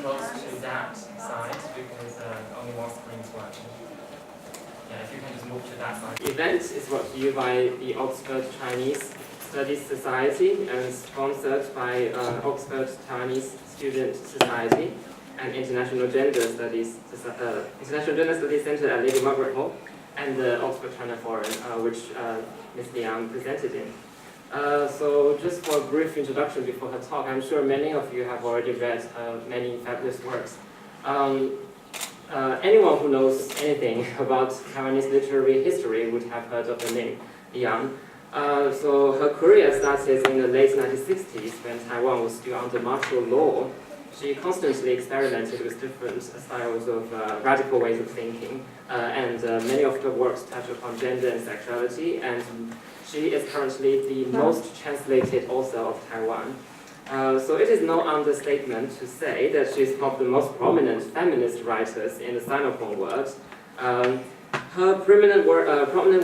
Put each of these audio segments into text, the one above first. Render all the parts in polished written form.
close to that side because only one screen is working. Yeah, if you can just move to that side. The event is brought to you by the Oxford Chinese Studies Society and sponsored by Oxford Taiwanese Student Society and International Gender Studies Center at Lady Margaret Hall and the Oxford China Forum, which Ms. Liang presented in. So just for a brief introduction before her talk, I'm sure many of you have already read many fabulous works. Anyone who knows anything about Taiwanese literary history would have heard of the name Liang. So her career started in the late 1960s when Taiwan was still under martial law. She constantly experimented with different styles of radical ways of thinking, and many of her works touch upon gender and sexuality, and she is currently the most translated author of Taiwan. So it is no understatement to say that she is one of the most prominent feminist writers in the Sinophone world. Her prominent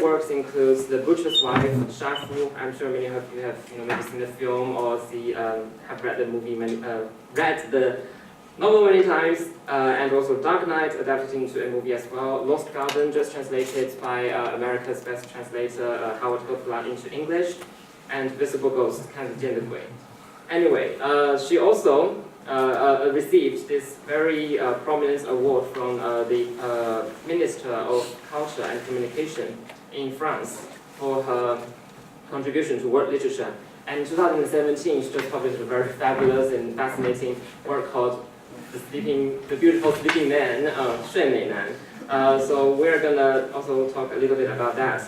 works include The Butcher's Wife, Shafu. I'm sure many of you have maybe seen the film or have read the movie, read the novel many times, and also Dark Knight adapted into a movie as well. Lost Garden, just translated by America's best translator, Howard Copeland, into English, and Visible Ghost, Kan得见的鬼. Anyway, she also received this very prominent award from the Minister of Culture and Communication in France for her contribution to world literature. And in 2017, she just published a very fabulous and fascinating work called The Beautiful Sleeping Man, 睡美男. So we're gonna also talk a little bit about that.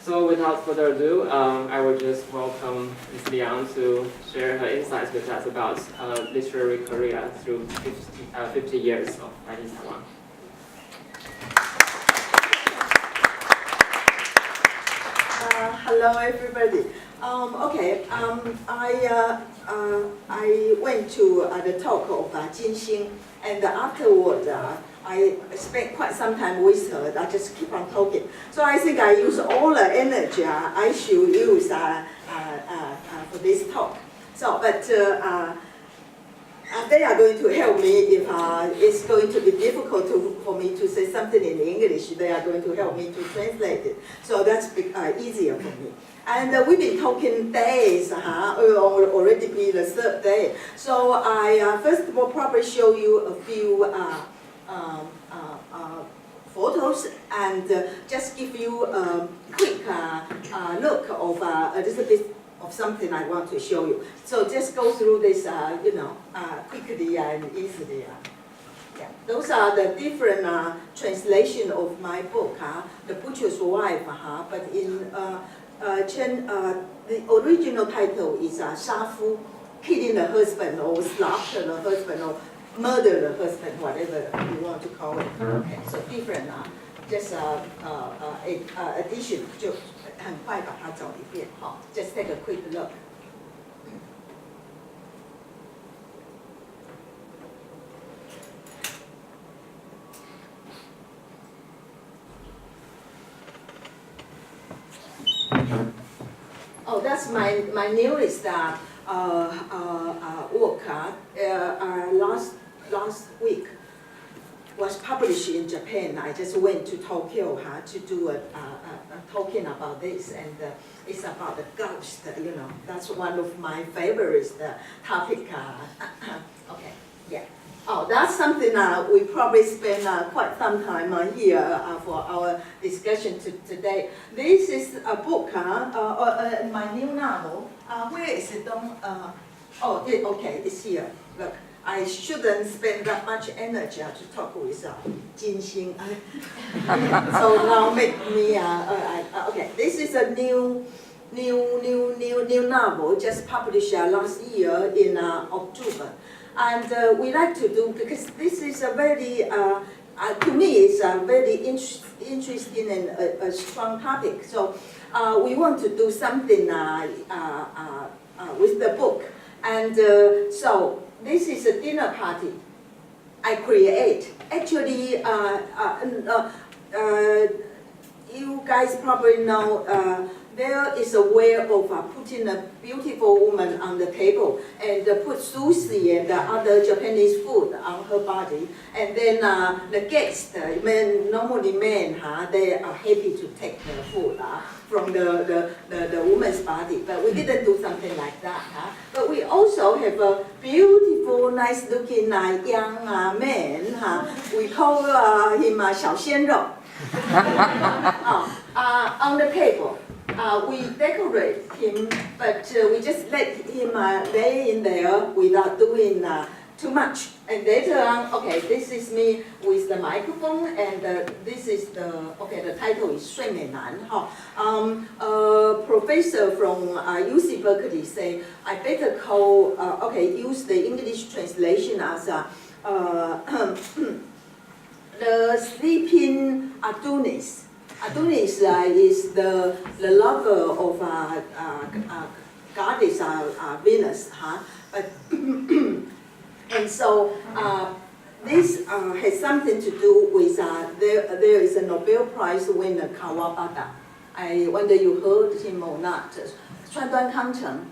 So without further ado, I will just welcome Ms. Liang to share her insights with us about her literary career through 50 years of writing Taiwan. Hello, everybody. I went to the talk of Jinxing, and afterward, I spent quite some time with her. I just keep on talking. So I think I use all the energy I should use for this talk. So, but they are going to help me if it's going to be difficult for me to say something in English. They are going to help me to translate it. So that's easier for me. And we've been talking days, already be the third day. So I first of all probably show you a few photos and just give you a quick look of a little bit of something I want to show you. So just go through this, quickly and easily. Yeah. Those are the different translation of my book, The Butcher's Wife. But in the original title is 杀夫, killing the husband or slaughter the husband or murder the husband, whatever you want to call it. Okay, so different, just addition, 就很快把它走一遍. Just take a quick look. Oh, that's my newest work. Last week was published in Japan. I just went to Tokyo to do a talking about this, and it's about the ghost. That's one of my favorite topic. Okay, yeah. Oh, that's something we probably spend quite some time here for our discussion today. This is a book, my new novel. Where is it? Okay, it's here. Look, I shouldn't spend that much energy to talk with Jinxing. So now make me, okay, this is a new novel, just published last year in October. And we like to do, because this is a very, to me, it's a very interesting and a strong topic. So we want to do something with the book. And so this is a dinner party I create. Actually, you guys probably know there is a way of putting a beautiful woman on the table and put sushi and other Japanese food on her body. And then the guests, normally men, they are happy to take the food from the woman's body. But we didn't do something like that. But we also have a beautiful, nice-looking young man. We call him 小鲜肉 on the table. We decorate him, but we just let him lay in there without doing too much. And later on, okay, this is me with the microphone, and this is the title is 睡美男. Professor from UC Berkeley say I better call, use the English translation as the sleeping Adonis. Adonis is the lover of goddess Venus, but and so this has something to do with there is a Nobel Prize winner Kawabata. I wonder you heard him or not. 川端康成.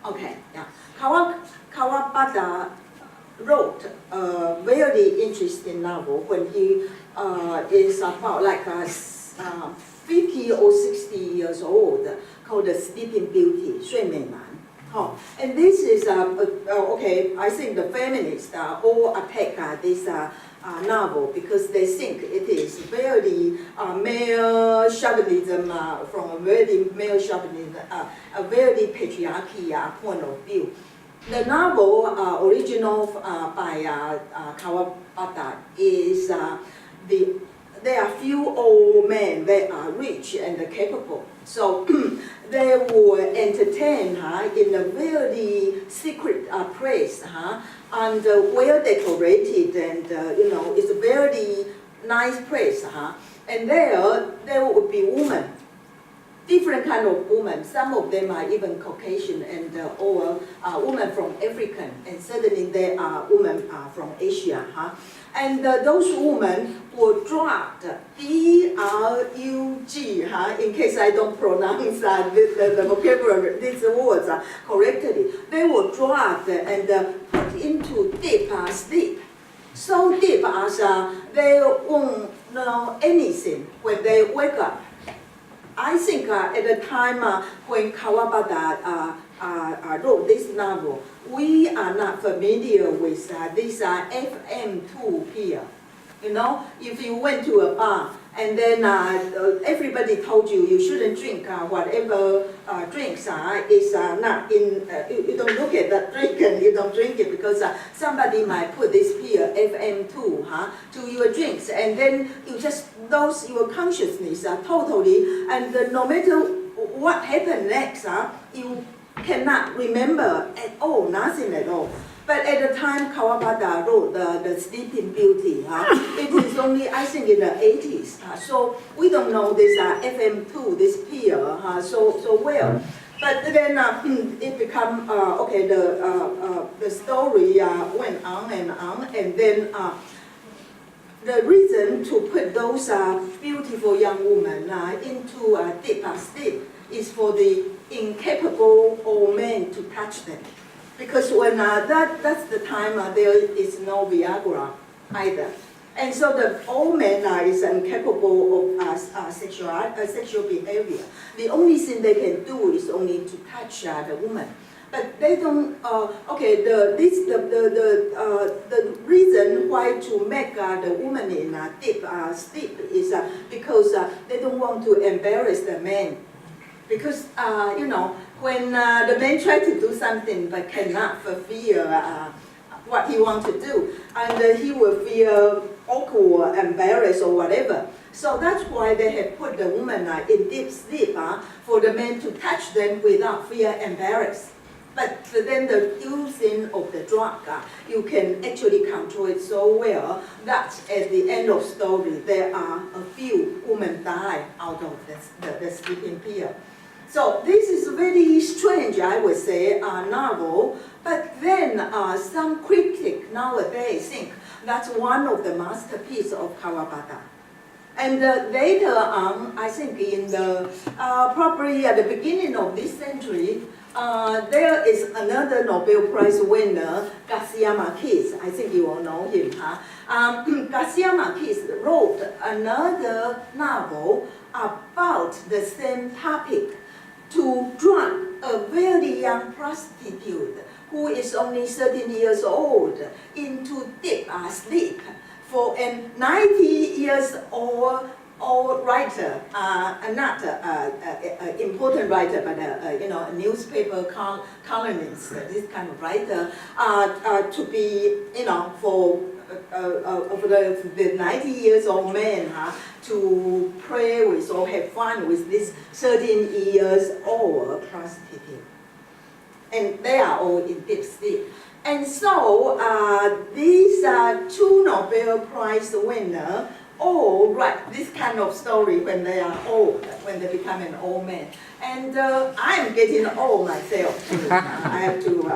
Okay, yeah. Kawabata wrote a very interesting novel when he is about like 50 or 60 years old, called The Sleeping Beauty, 睡美男. And this is, I think the feminists all attack this novel because they think it is very male chauvinism, from a very male chauvinism, a very patriarchy point of view. The novel, original by Kawabata, is there are few old men that are rich and capable. So they were entertained in a very secret place and well decorated, and it's a very nice place. And there would be women, different kind of women. Some of them are even Caucasian and or women from African, and certainly there are women from Asia. And those women were drugged, D-R-U-G, in case I don't pronounce the vocabulary, these words correctly. They were drugged and put into deep sleep. So deep as they won't know anything when they wake up. I think at the time when Kawabata wrote this novel, we are not familiar with this FM2 here. If you went to a bar and then everybody told you shouldn't drink whatever drinks is not in, you don't look at that drink and you don't drink it because somebody might put this here, FM2, to your drinks, and then you just lose your consciousness totally, and no matter what happened next, you cannot remember at all, nothing at all. But at the time Kawabata wrote the Sleeping Beauty, it is only, I think, in the 80s. So we don't know this FM2, this pier, so well. But then it became, the story went on, and then the reason to put those beautiful young women into deep sleep is for the incapable old men to touch them. Because when that's the time there is no Viagra either. And so the old man is incapable of sexual behavior. The only thing they can do is only to touch the woman. But they don't, the reason why to make the woman in deep sleep is because they don't want to embarrass the man. Because, when the man tries to do something but cannot fulfill what he wants to do, and he will feel awkward, embarrassed, or whatever. So that's why they have put the woman in deep sleep for the man to touch them without fear embarrassed. But then the using of the drug, you can actually control it so well that at the end of story, there are a few women die out of the sleeping pill. So this is very strange, I would say, novel. But then some critics nowadays think that's one of the masterpieces of Kawabata. And later on, I think in the, probably at the beginning of this century, there is another Nobel Prize winner, Garcia Marquez. I think you all know him. Garcia Marquez wrote another novel about the same topic, to drug a very young prostitute who is only 13 years old into deep sleep for a 90 years old writer, not an important writer, but a newspaper columnist, this kind of writer, to be, for the 90 years old man to play with or have fun with this 13 years old prostitute. And they are all in deep sleep. And so these two Nobel Prize winners all write this kind of story when they are old, when they become an old man. And I am getting old myself too. I have to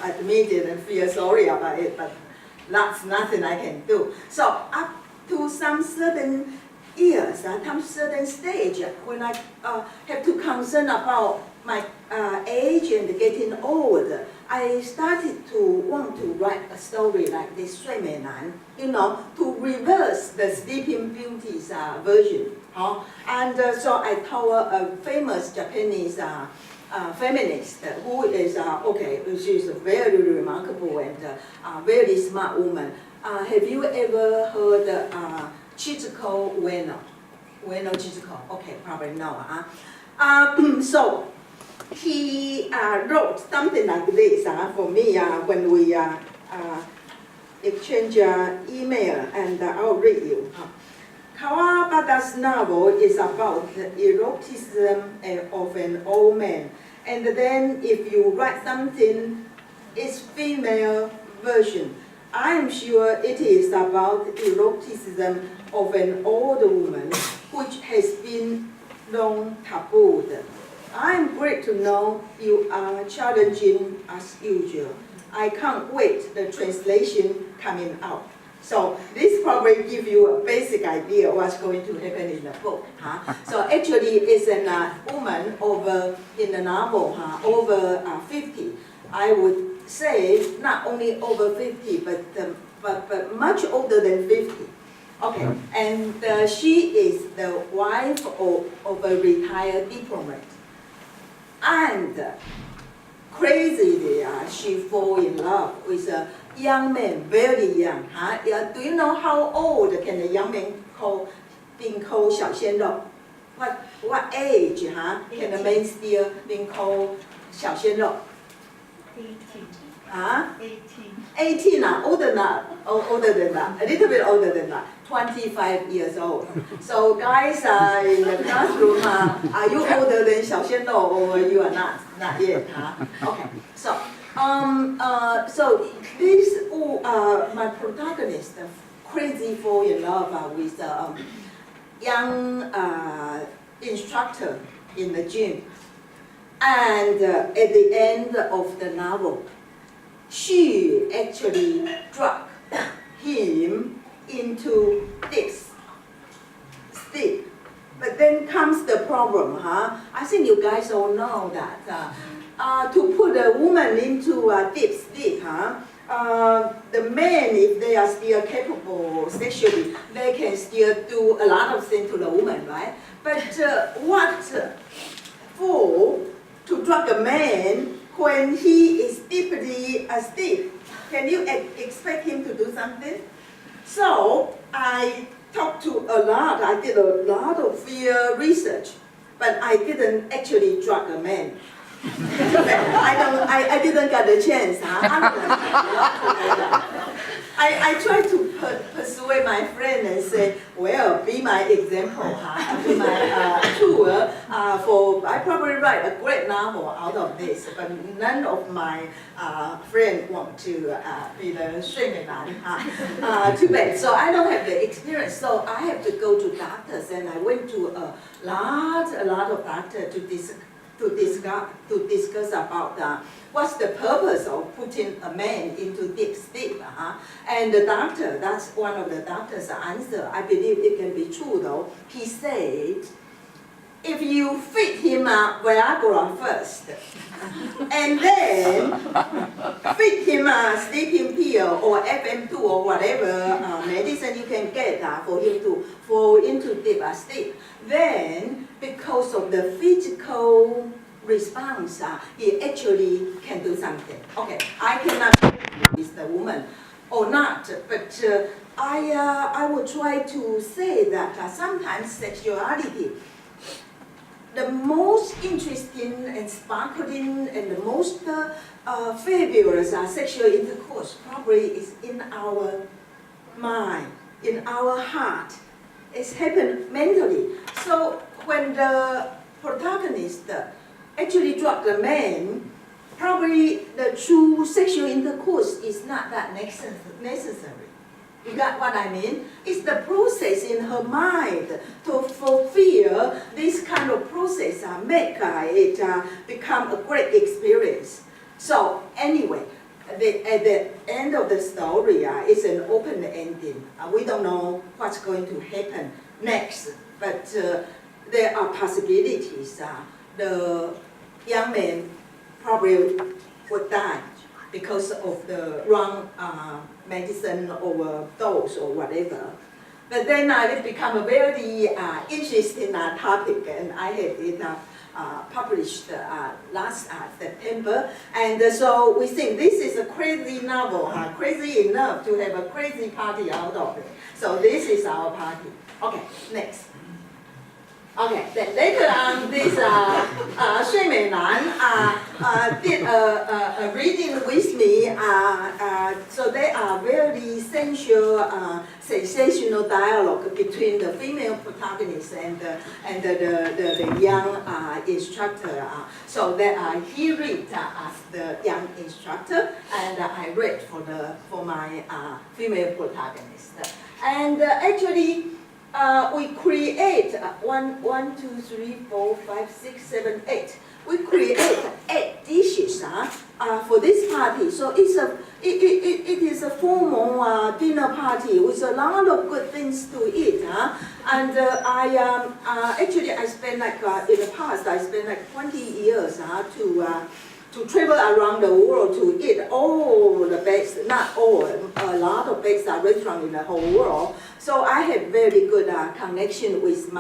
admit it and feel sorry about it, but that's nothing I can do. So up to some certain years, some certain stage, when I have to concern about my age and getting old, I started to want to write a story like this, 睡美男, to reverse the Sleeping Beauty's version. And so I told a famous Japanese feminist who is, she's a very remarkable and very smart woman. Have you ever heard Chizuko Ueno? Ueno Chizuko? Okay, probably no. So he wrote something like this for me when we exchange email, and I'll read you. Kawabata's novel is about the eroticism of an old man. And then if you write something, it's female version. I am sure it is about eroticism of an old woman, which has been long tabooed. I am great to know you are challenging as usual. I can't wait the translation coming out. So this probably gives you a basic idea of what's going to happen in the book. So actually it's a woman over, in the novel, over 50. I would say not only over 50, but much older than 50. Okay, and she is the wife of a retired diplomat. And crazily, she falls in love with a young man, very young. Do you know how old can a young man being called 小鲜肉? What age can a man still being called 小鲜肉? 18, older than that, a little bit older than that, 25 years old. So guys in the classroom, are you older than 小鲜肉 or you are not? Not yet. Okay. So so this my protagonist crazy fall in love with a young instructor in the gym, and at the end of the novel, she actually drugged him into this sleep. But then comes the problem, I think you guys all know that to put a woman into a deep sleep, the men, if they are still capable sexually, they can still do a lot of things to the woman, right? But what for to drug a man when he is deeply asleep? Can you expect him to do something? So I talked to a lot, I did a lot of field research, but I didn't actually drug a man. I didn't get the chance. I tried to persuade my friend and say, well, be my example, be my tour. I probably write a great novel out of this, but none of my friends want to be the 睡美男, too bad. So I don't have the experience. So I have to go to doctors, and I went to a lot of doctors to to discuss about what's the purpose of putting a man into deep sleep. And the doctor, that's one of the doctor's answer. I believe it can be true though. He said, if you feed him Viagra first, and then feed him a sleeping pill or FM2 or whatever medicine you can get for him to fall into deep sleep, then because of the physical response, he actually can do something. Okay, I cannot with the woman or not, but I will try to say that sometimes sexuality, the most interesting and sparkling and the most fabulous sexual intercourse probably is in our mind, in our heart. It's happened mentally. So when the protagonist actually drop the man, probably the true sexual intercourse is not that necessary. You got what I mean? It's the process in her mind to fulfill this kind of process, make it become a great experience. So anyway, at the end of the story, it's an open ending. We don't know what's going to happen next, but there are possibilities. The young man probably would die because of the wrong medicine or dose or whatever. But then it became a very interesting topic, and I had it published last September. And so we think this is a crazy novel, crazy enough to have a crazy party out of it. So this is our party. Okay, next. Okay, then later on, this Shui Meinan did a reading with me. So they are very sensational dialogue between the female protagonist and the young instructor. So that he read as the young instructor, and I read for my female protagonist. And actually, we create 1, 2, 3, 4, 5, 6, 7, 8. We create 8 dishes for this party. So it is a formal dinner party with a lot of good things to eat. And actually I spent in the past I spent 20 years to travel around the world to eat all the best, not all, a lot of best restaurants in the whole world. So I have very good connection with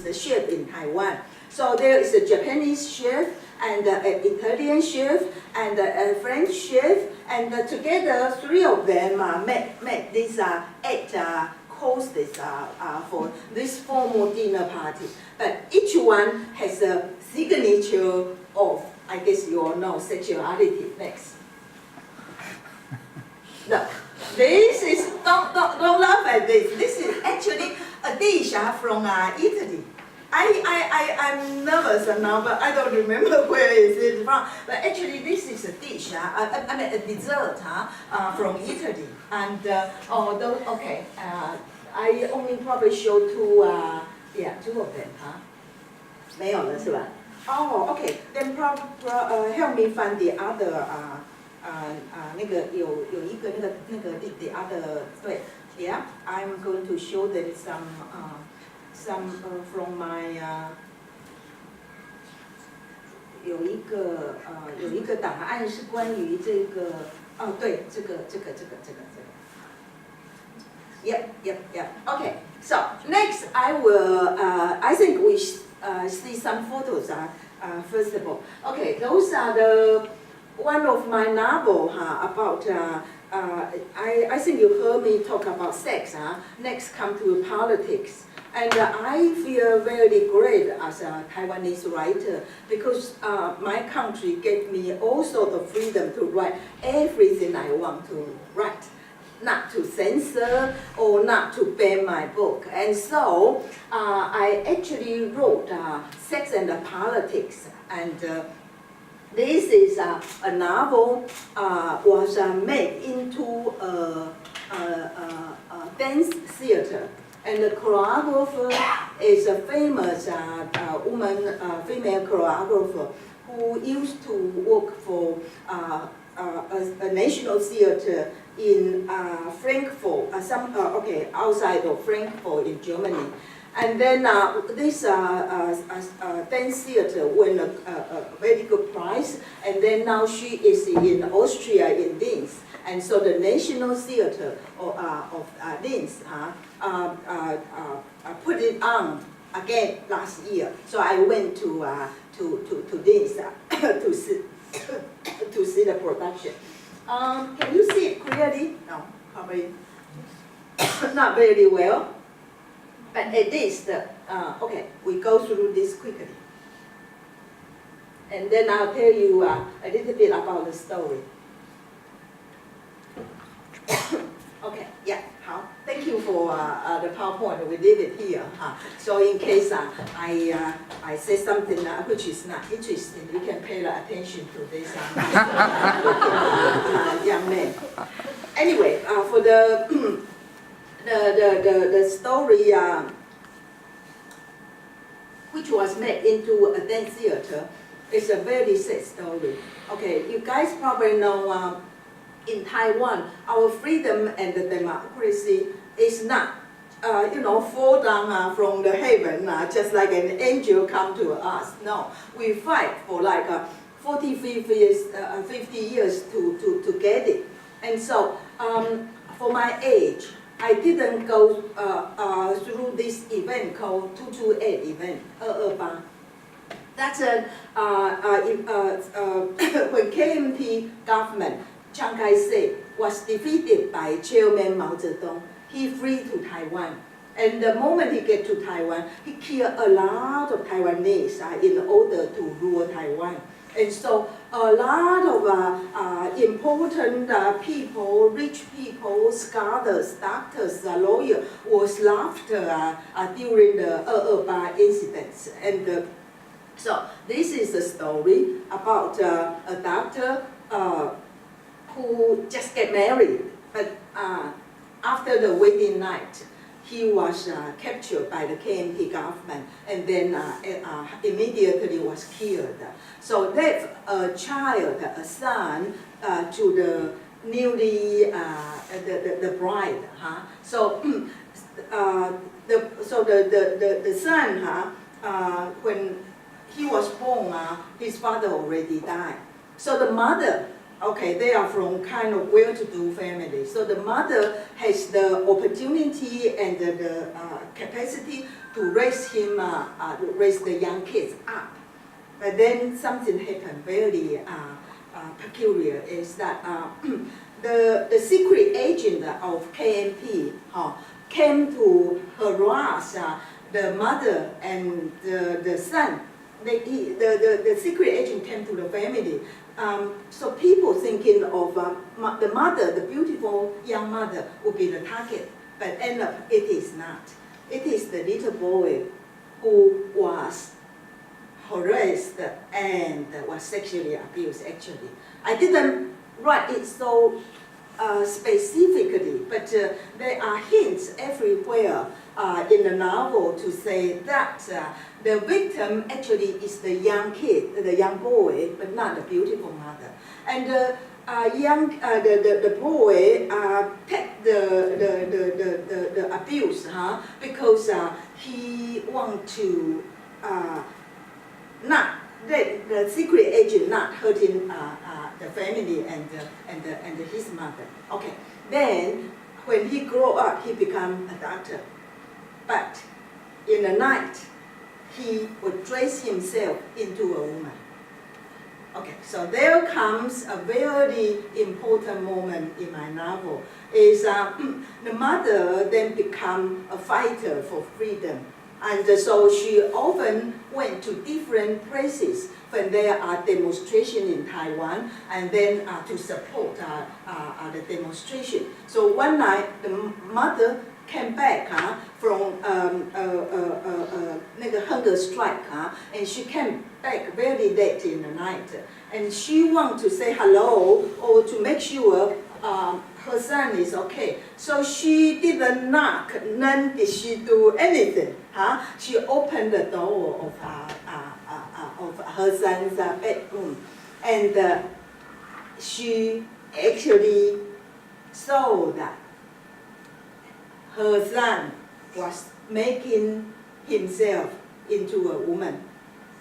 the chef in Taiwan. So there is a Japanese chef and an Italian chef and a French chef, and together 3 of them make these 8 courses for this formal dinner party. But each one has a signature of, I guess you all know, sexuality. Next. Look, this is, don't laugh at this. This is actually a dish from Italy. I'm nervous now, but I don't remember where is it from. But actually, this is a dish, I mean a dessert from Italy. And okay, I only probably show 2 of them. 没有了是吧? Oh, okay. Then help me find the other 那个有一个那个 the other 对 yeah. I'm going to show them some from my 有一个档案是关于这个对这个 Yep. Okay. So next I will I think we see some photos first of all. Okay, those are one of my novel about I think you heard me talk about sex. Next come to politics. And I feel very great as a Taiwanese writer because my country gave me all sorts of freedom to write everything I want to write, not to censor or not to ban my book. And so I actually wrote Sex and Politics. And this is a novel was made into a dance theater. And the choreographer is a famous woman, female choreographer who used to work for a national theater in Frankfurt, outside of Frankfurt in Germany. And then this dance theater won a very good prize, and then now she is in Austria in Linz. And so the National Theater of Linz put it on again last year. So I went to Linz to see the production. Can you see it clearly? No, probably not very well. But at least, okay, we go through this quickly. And then I'll tell you a little bit about the story. Okay, yeah, thank you for the PowerPoint. We leave it here. So in case I say something which is not interesting, you can pay attention to this young man. Anyway, for the story which was made into a dance theater is a very sad story. Okay, you guys probably know in Taiwan, our freedom and the democracy is not, fall down from the heaven, just like an angel come to us. No, we fight for like 50 years to get it. And so, for my age, I didn't go through this event called 228 event, 228. That's when KMT government, Chiang Kai-shek, was defeated by Chairman Mao Zedong. He fled to Taiwan. And the moment he get to Taiwan, he killed a lot of Taiwanese in order to rule Taiwan. And so a lot of important people, rich people, scholars, doctors, lawyers, was left during the 228 incidents. And so this is a story about a doctor who just get married, but after the wedding night, he was captured by the KMT government and then immediately was killed. So left a child, a son, to the newly, the bride. So the son, when he was born, his father already died. So the mother, okay, they are from kind of well-to-do family. So the mother has the opportunity and the capacity to raise him, raise the young kids up. But then something happened very peculiar, is that the secret agent of KMT came to harass the mother and the son. The secret agent came to the family. So people thinking of the mother, the beautiful young mother, would be the target, but end up it is not. It is the little boy who was harassed and was sexually abused, actually. I didn't write it so specifically, but there are hints everywhere in the novel to say that the victim actually is the young kid, the young boy, but not the beautiful mother. And the boy take the abuse, because he want to not let the secret agent not hurting the family and his mother. Okay. Then when he grow up, he become a doctor. But in the night, he would dress himself into a woman. Okay, so there comes a very important moment in my novel. Is the mother then become a fighter for freedom. And so she often went to different places when there are demonstrations in Taiwan, and then to support the demonstration. So one night, the mother came back from hunger strike, and she came back very late in the night, and she wanted to say hello or to make sure her son is okay. So she didn't knock, nor did she do anything. She opened the door of of her son's bedroom, and she actually saw that her son was making himself into a woman,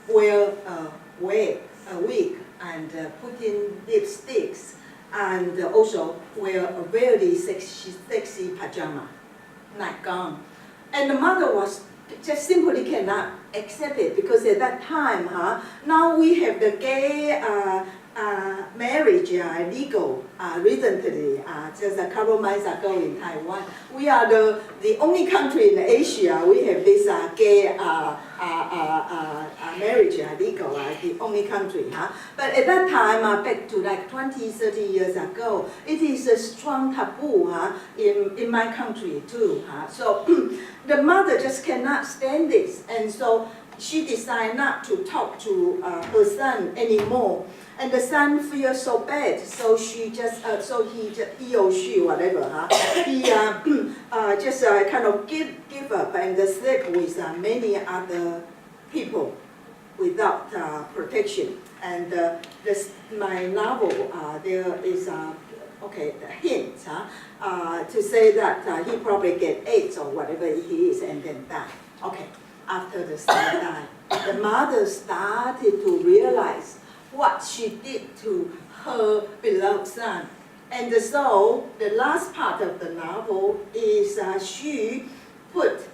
wear a wig and putting lipsticks, and also wear a very sexy pajama, nightgown. And the mother was just simply cannot accept it, because at that time, now we have the gay marriage legal recently, just a couple months ago in Taiwan. We are the only country in Asia we have this gay marriage legal, the only country. But at that time, back to like 20, 30 years ago, it is a strong taboo in my country too. So the mother just cannot stand this, and so she decided not to talk to her son anymore. And the son feels so bad, so he or she, whatever, he just kind of give up and sleep with many other people without protection. And my novel, there is the hint to say that he probably get AIDS or whatever it is and then die. Okay, after the son died, the mother started to realize what she did to her beloved son. And so the last part of the novel is she put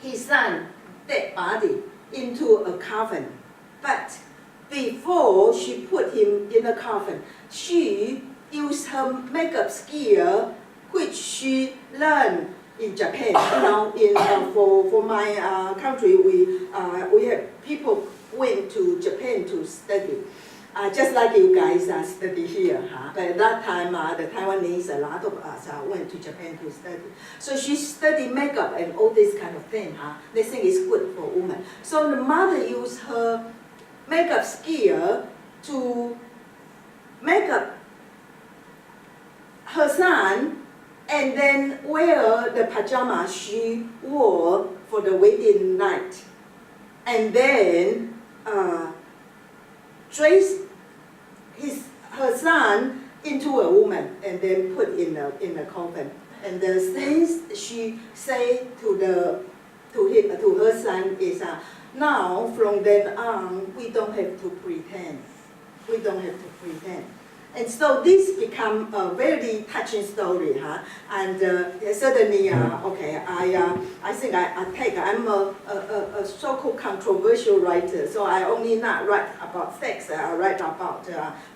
his son's dead body into a coffin. But before she put him in a coffin, she used her makeup skill, which she learned in Japan. For my country, we have people went to Japan to study, just like you guys study here. But at that time, the Taiwanese, a lot of us went to Japan to study. So she studied makeup and all this kind of thing. They think it's good for women. So the mother used her makeup skill to make up her son and then wear the pajamas she wore for the wedding night. And then dress her son into a woman and then put in a coffin. And the things she said to her son is, now from then on we don't have to pretend. We don't have to pretend. And so this become a very touching story, and suddenly, I think I'm a so-called controversial writer, so I only not write about sex, I write about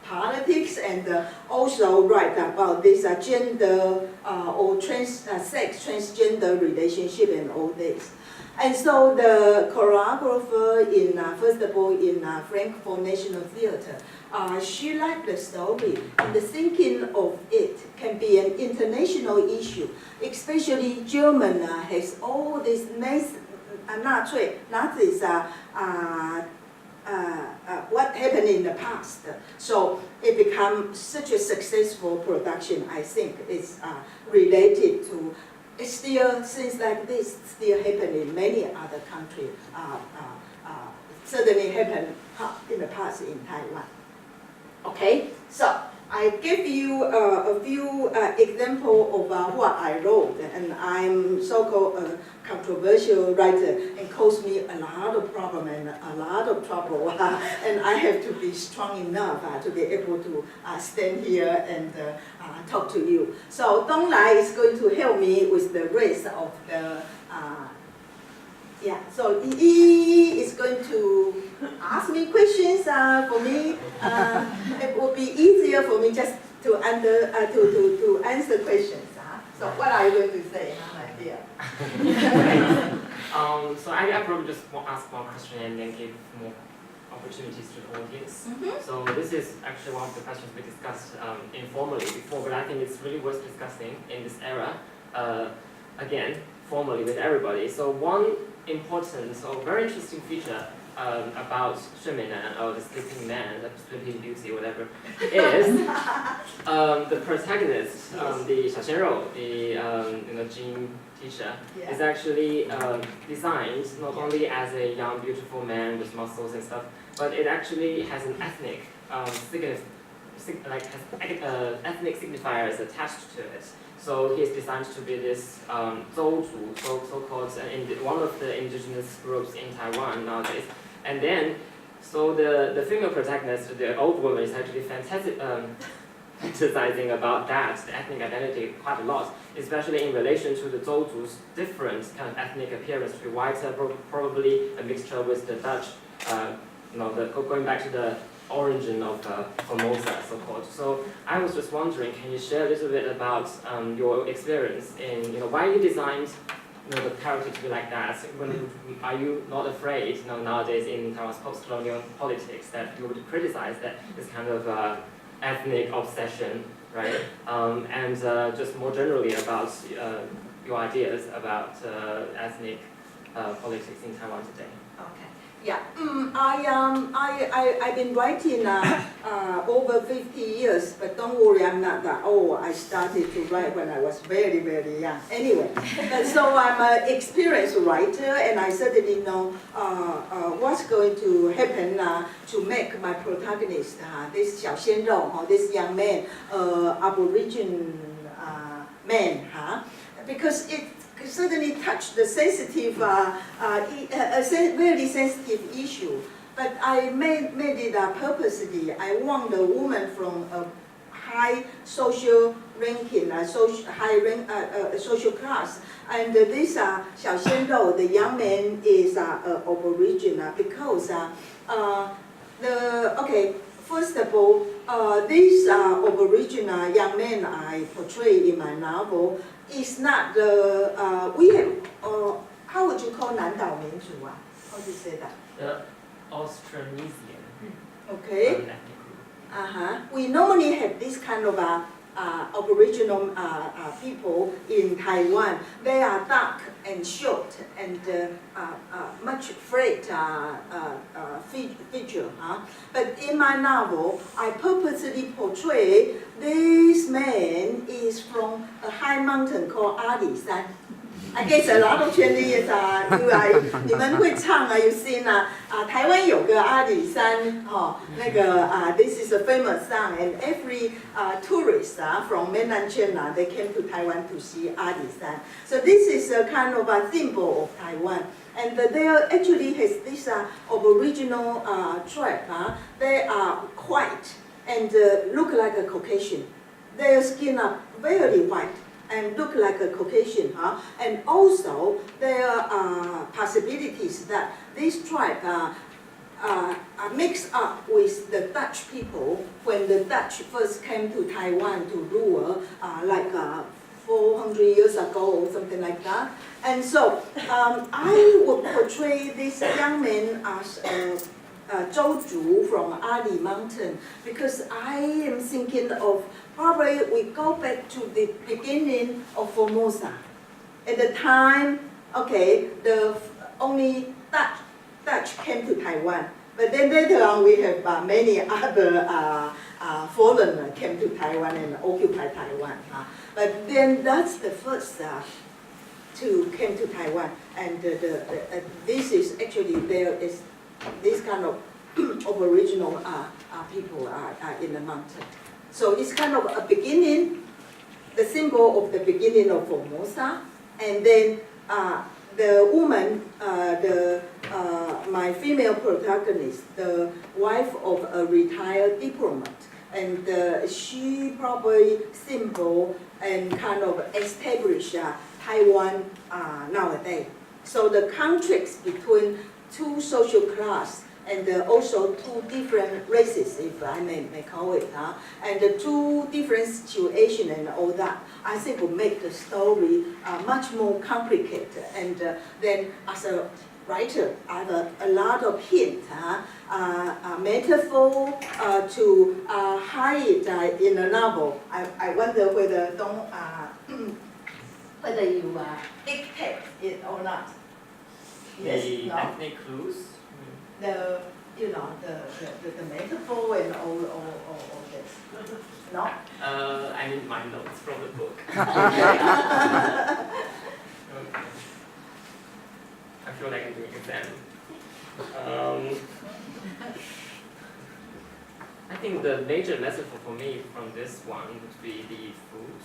politics, and also write about this gender or sex, transgender relationship and all this. And so the choreographer first of all, in Frankfurt National Theatre, she liked the story, and the thinking of it can be an international issue, especially German has all these Nazis, what happened in the past. So it becomes such a successful production, I think it's related to, it's still, things like this still happen in many other countries, certainly happened in the past in Taiwan. Okay, so I give you a few examples of what I wrote, and I'm so-called a controversial writer, and caused me a lot of problem and a lot of trouble, and I have to be strong enough to be able to stand here and talk to you. So Dong Lai is going to help me with the rest of the so he is going to ask me questions for me. It will be easier for me just to answer questions. So what are you going to say, my dear? So I probably just ask one question and then give more opportunities to the audience. So this is actually one of the questions we discussed informally before, but I think it's really worth discussing in this era, again, formally with everybody. So one important or very interesting feature about 睡美男 or the sleeping man, the sleeping beauty, whatever, is the protagonist, the 小鲜肉, the gym teacher, is actually designed not only as a young, beautiful man with muscles and stuff, but it actually has an ethnic ethnic signifiers attached to it. So he is designed to be this 邹族, so-called one of the indigenous groups in Taiwan nowadays. And then, so the female protagonist, the old woman, is actually fantasizing about that, the ethnic identity, quite a lot, especially in relation to the 邹族's different kind of ethnic appearance, to be whiter, probably a mixture with the Dutch, going back to the origin of Formosa, so-called. So I was just wondering, can you share a little bit about your experience in, why you designed the character to be like that? Are you not afraid, nowadays in Taiwan's post-colonial politics, that you would criticize that this kind of ethnic obsession, right? And just more generally about your ideas about ethnic politics in Taiwan today. Okay. Yeah, I've been writing over 50 years, but don't worry, I'm not that old. I started to write when I was very, very young. Anyway, so I'm an experienced writer, and I certainly know what's going to happen to make my protagonist, this 小鲜肉, this young man, Aboriginal man, because it certainly touched the sensitive, very sensitive issue. But I made it purposely. I want the woman from a high social ranking, social class. And this 小鲜肉, the young man, is Aboriginal because first of all, this Aboriginal young man I portray in my novel is not the, how would you call 南岛民族? How do you say that? The Austronesian. Okay. Ethnic group. We normally have this kind of Aboriginal people in Taiwan. They are dark and short and much flat feature. But in my novel, I purposely portray this man is from a high mountain called 阿里山. I guess a lot of Chinese you 你们会唱you've seen 台湾有个阿里山this is a famous song, and every tourist from mainland China, they came to Taiwan to see 阿里山. So this is a kind of a symbol of Taiwan. And there actually has this Aboriginal tribe. They are white and look like a Caucasian. Their skin are very white and look like a Caucasian. And also there are possibilities that this tribe mixed up with the Dutch people when the Dutch first came to Taiwan to rule, 400 years ago or something like that. And so I would portray this young man as Zhou Zhu from Ali Mountain, because I am thinking of probably we go back to the beginning of Formosa. At the time, the only Dutch came to Taiwan, but then later on we have many other foreigners came to Taiwan and occupied Taiwan. But then that's the first to came to Taiwan, and this is actually there is this kind of Aboriginal people in the mountain. So it's kind of a beginning, the symbol of the beginning of Formosa, and then the woman, my female protagonist, the wife of a retired diplomat, and she probably symbol and kind of establish Taiwan nowadays. So the contrast between two social classes and also two different races, if I may call it, and the two different situations and all that, I think will make the story much more complicated. And then as a writer, I have a lot of hints, metaphor to hide in a novel. I wonder whether whether you dictate it or not. Yes, the ethnic clues? the the metaphor and all this. No? I need my notes from the book. Okay. I feel like I'm doing an exam. I think the major metaphor for me from this one would be the food.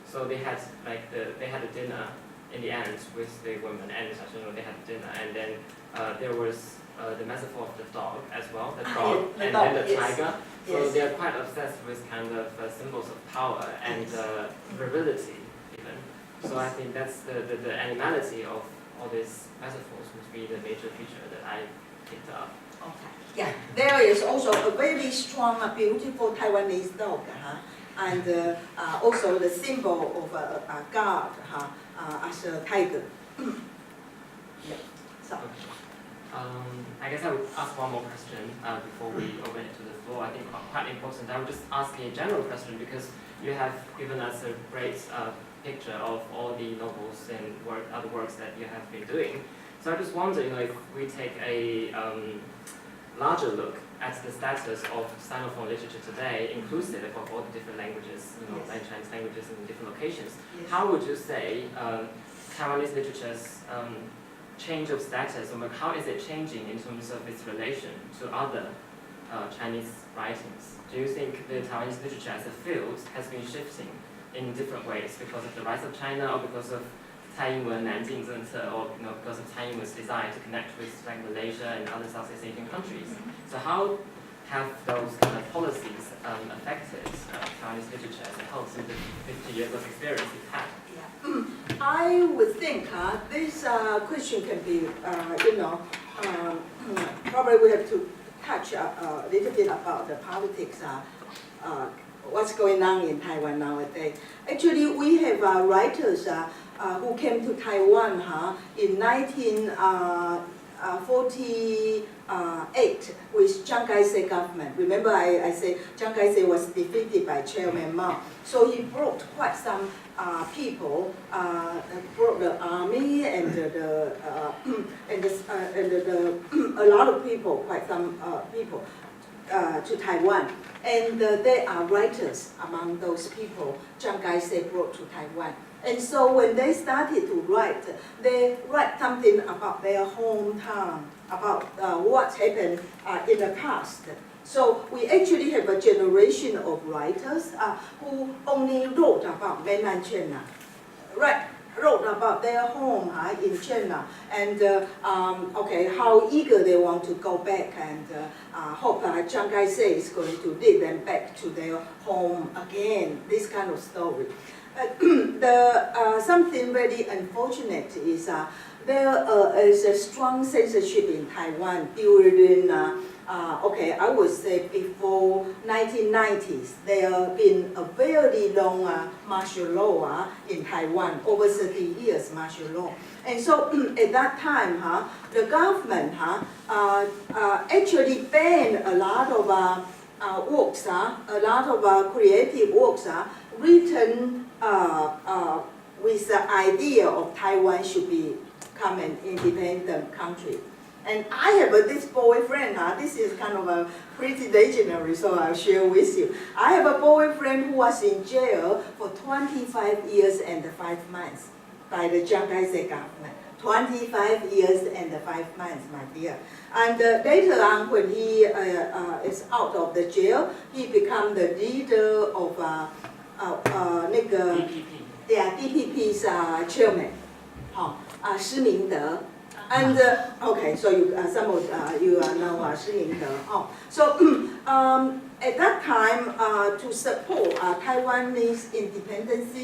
So they had a dinner in the end with the women, and they had dinner, and then there was the metaphor of the dog as well, the dog, and then the tiger. So Yes. they are quite obsessed with kind of symbols of power and virility even. So I think that's the animality of all these metaphors would be the major feature that I picked up. Okay. Yeah, there is also a very strong, beautiful Taiwanese dog, and also the symbol of a god as a tiger. Yeah. So. I guess I would ask one more question before we open it to the floor. I think quite important. I would just ask a general question because you have given us a great picture of all the novels and other works that you have been doing. So I just wonder, if we take a larger look at the status of Sinophone literature today, inclusive of all the different languages, like Chinese languages in different locations, how would you say Taiwanese literature's change of status, or how is it changing in terms of its relation to other Chinese writings? Do you think the Taiwanese literature as a field has been shifting in different ways because of the rise of China, or because of Taiwan Nanjing Zhengce, or because of Taiwan's desire to connect with like Malaysia and other Southeast Asian countries? So how have those kind of policies affected Taiwanese literature as a whole through the 50 years of experience you've had? I would think this question can be, probably we have to touch a little bit about the politics, what's going on in Taiwan nowadays. Actually, we have writers who came to Taiwan in 1948 with Chiang Kai-shek government. Remember I said Chiang Kai-shek was defeated by Chairman Mao. So he brought quite some people, brought the army and a lot of people, quite some people to Taiwan. And there are writers among those people Chiang Kai-shek brought to Taiwan. And so when they started to write, they write something about their hometown, about what happened in the past. So we actually have a generation of writers who only wrote about mainland China, wrote about their home in China, and how eager they want to go back, and hope Chiang Kai-shek is going to lead them back to their home again, this kind of story. Something very unfortunate is there is a strong censorship in Taiwan during, I would say before 1990s. There have been a very long martial law in Taiwan, over 30 years martial law. And so at that time, the government actually banned a lot of works, a lot of creative works written with the idea of Taiwan should become an independent country. And I have this boyfriend, this is kind of a pretty legendary, so I'll share with you. I have a boyfriend who was in jail for 25 years and 5 months by the Chiang Kai-shek government. 25 years and 5 months, my dear. And later on, when he is out of the jail, he became the leader of DPP's chairman, 施明德. And so some of you know Shi Mingde. So at that time, to support Taiwanese independence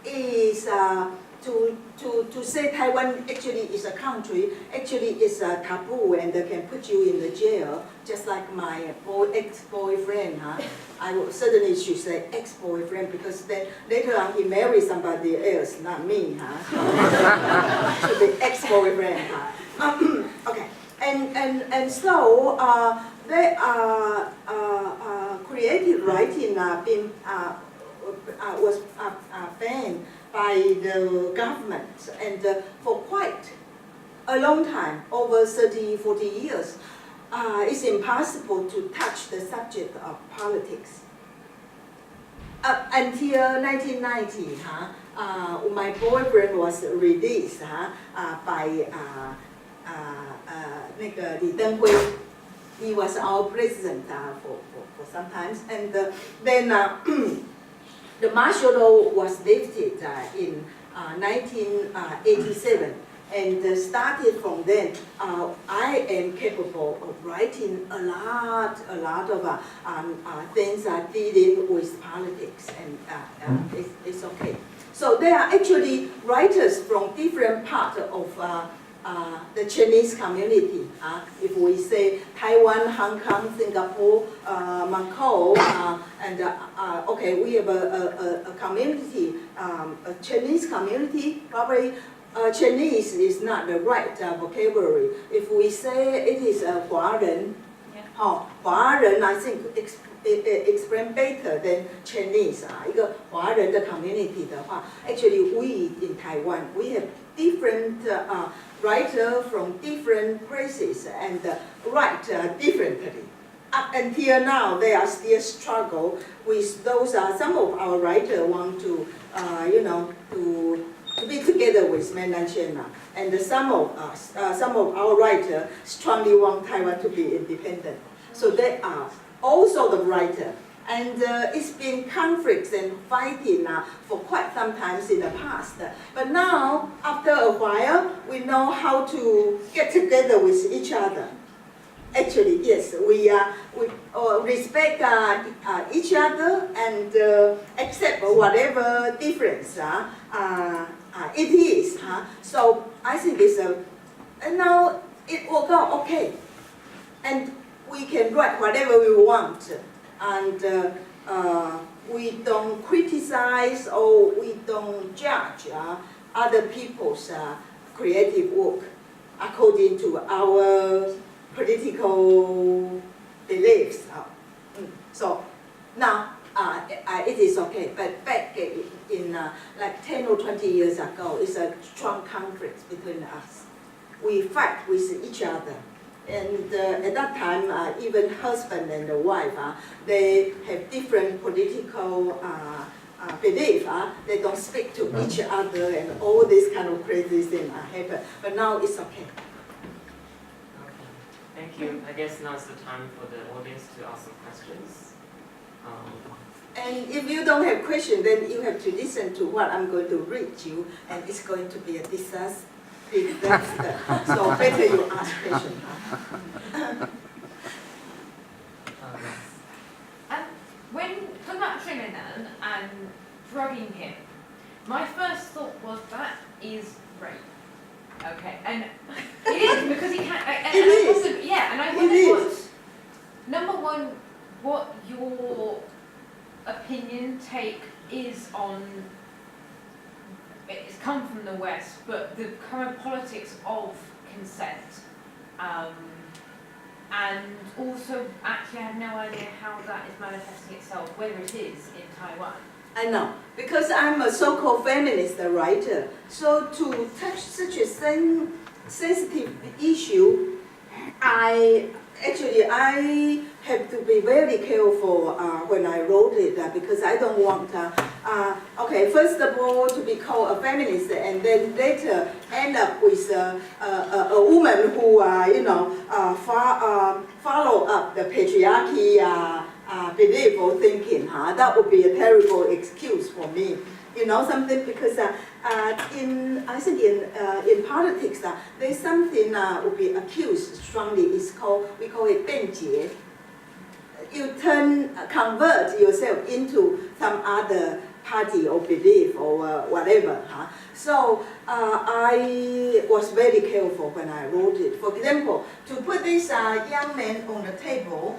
is to say Taiwan actually is a country, actually is a taboo, and they can put you in the jail, just like my ex-boyfriend. I certainly should say ex-boyfriend, because then later on he married somebody else, not me. Should be ex-boyfriend. Okay, and so there are creative writing was banned by the government, and for quite a long time, over 30, 40 years. it's impossible to touch the subject of politics. Up until 1990, my boyfriend was released by 那个李登辉. He was our president for some times, and then the martial law was lifted in 1987, and started from then. I am capable of writing a lot of things dealing with politics, and it's okay. So there are actually writers from different parts of the Chinese community. If we say Taiwan, Hong Kong, Singapore, Macau, and okay, we have a community, a Chinese community. Probably Chinese is not the right vocabulary. If we say it is a Huaren, Huaren, I think explain better than Chinese. 一个华人的 community 的话 actually we in Taiwan, we have different writers from different places and write differently. Up until now, they are still struggle with those. Some of our writers want to, to be together with mainland China, and some of our writers strongly want Taiwan to be independent. So they are also the writer, and it's been conflicts and fighting for quite some times in the past. But now, after a while, we know how to get together with each other. Actually, yes, we respect each other and accept whatever difference it is. So I think it's and now it will go okay, and we can write whatever we want, and we don't criticize or we don't judge other people's creative work according to our political beliefs. So now it is okay, but back in like 10 or 20 years ago, it's a strong conflict between us. We fight with each other. And at that time, even husband and the wife, they have different political belief. They don't speak to each other, and all this kind of crazy thing happen. But now it's okay. Thank you. I guess now is the time for the audience to ask some questions. And if you don't have questions, then you have to listen to what I'm going to read you, and it's going to be a disaster. So better you ask questions. When talking about Shinganan and drugging him, my first thought was that is rape. Okay, and it is because he can't. And I wonder number one, what your opinion take is on. It's come from the West, but the current politics of consent, and also actually I have no idea how that is manifesting itself, whether it is in Taiwan. I know, because I'm a so-called feminist writer, so to touch such a sensitive issue, I have to be very careful when I wrote it because I don't want, okay, first of all, to be called a feminist and then later end up with a woman who, follow up the patriarchy belief or thinking. That would be a terrible excuse for me. You know something, because I think in politics there's something would be accused strongly. We call it 辩解. You convert yourself into some other party or belief or whatever. So I was very careful when I wrote it. For example, to put this young man on the table,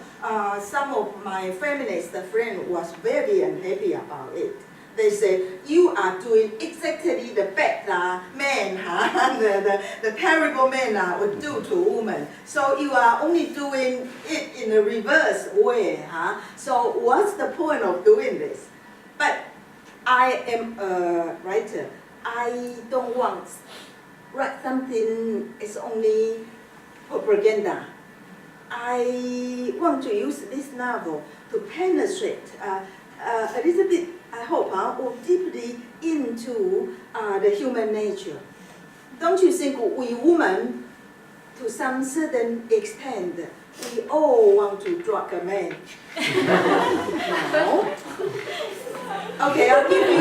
some of my feminist friends was very unhappy about it. They say, you are doing exactly the bad man, the terrible man would do to a woman. So you are only doing it in a reverse way. So what's the point of doing this? But I am a writer. I don't want to write something is only propaganda. I want to use this novel to penetrate a little bit, I hope, or deeply into the human nature. Don't you think we women, to some certain extent, we all want to drug a man? No? Okay, I'll give you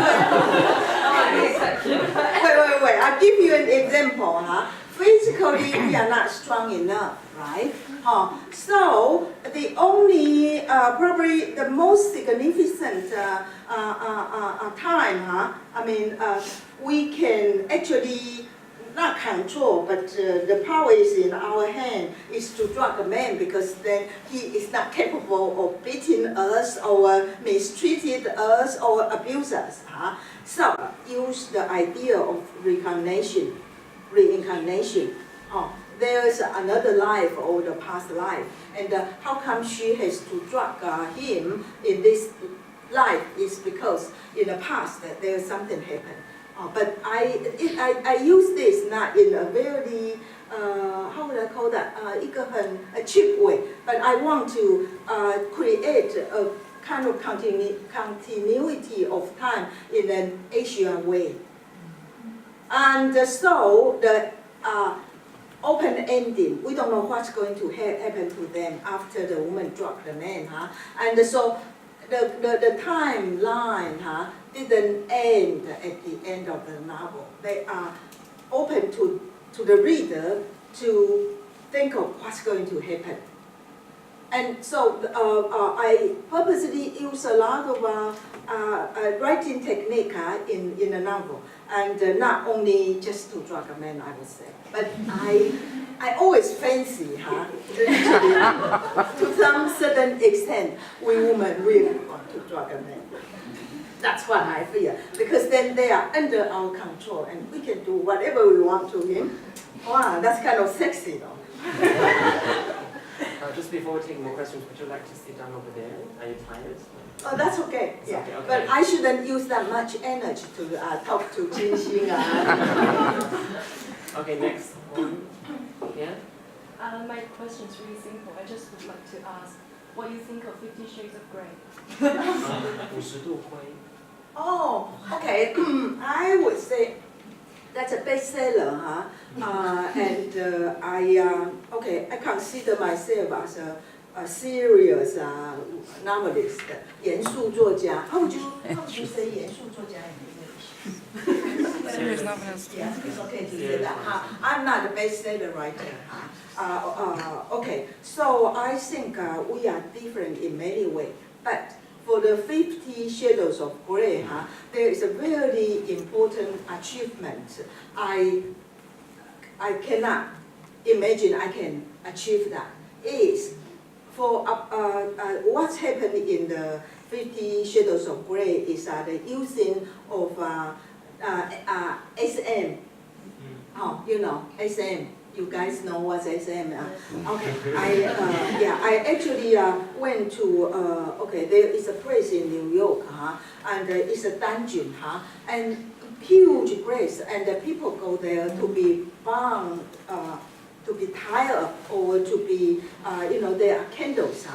wait. I'll give you an example. Physically, we are not strong enough, right? So the only, probably the most significant time, we can actually not control, but the power is in our hand, is to drug a man, because then he is not capable of beating us or mistreated us or abuse us. So use the idea of reincarnation. There's another life or the past life, and how come she has to drug him in this life is because in the past there's something happened. But I use this not in a very, how would I call that, a cheap way, but I want to create a kind of continuity of time in an Asian way. And so the open ending, we don't know what's going to happen to them after the woman drugged the man. And so the timeline didn't end at the end of the novel. They are open to the reader to think of what's going to happen. And so I purposely use a lot of writing technique in the novel, and not only just to drug a man, I would say, but I always fancy, to some certain extent, we women really want to drug a man. That's what I fear, because then they are under our control and we can do whatever we want to him. Wow, that's kind of sexy though. Just before taking more questions, would you like to sit down over there? Are you tired? Oh, that's okay. Yeah. Okay, okay. But I shouldn't use that much energy to talk to Jinxing. Okay, next one. Yeah? My question is really simple. I just would like to ask what you think of 50 Shades of Grey. 50度灰. Oh, okay. I would say that's a bestseller, and I consider myself as a serious novelist, 严肃作家. How would you say 严肃作家in English? Serious novelist. Yeah, it's okay to say that. I'm not a bestseller writer. Okay, so I think we are different in many ways, but for the 50 Shadows of Grey, there is a very important achievement. I cannot imagine I can achieve that. Is for what's happened in the 50 Shadows of Grey is the using of SM. Oh, you know, SM. You guys know what's SM? Okay, I actually went to, there is a place in New York, and it's a dungeon, and huge place, and the people go there to be bound, to be tied up, or to be, there are candles,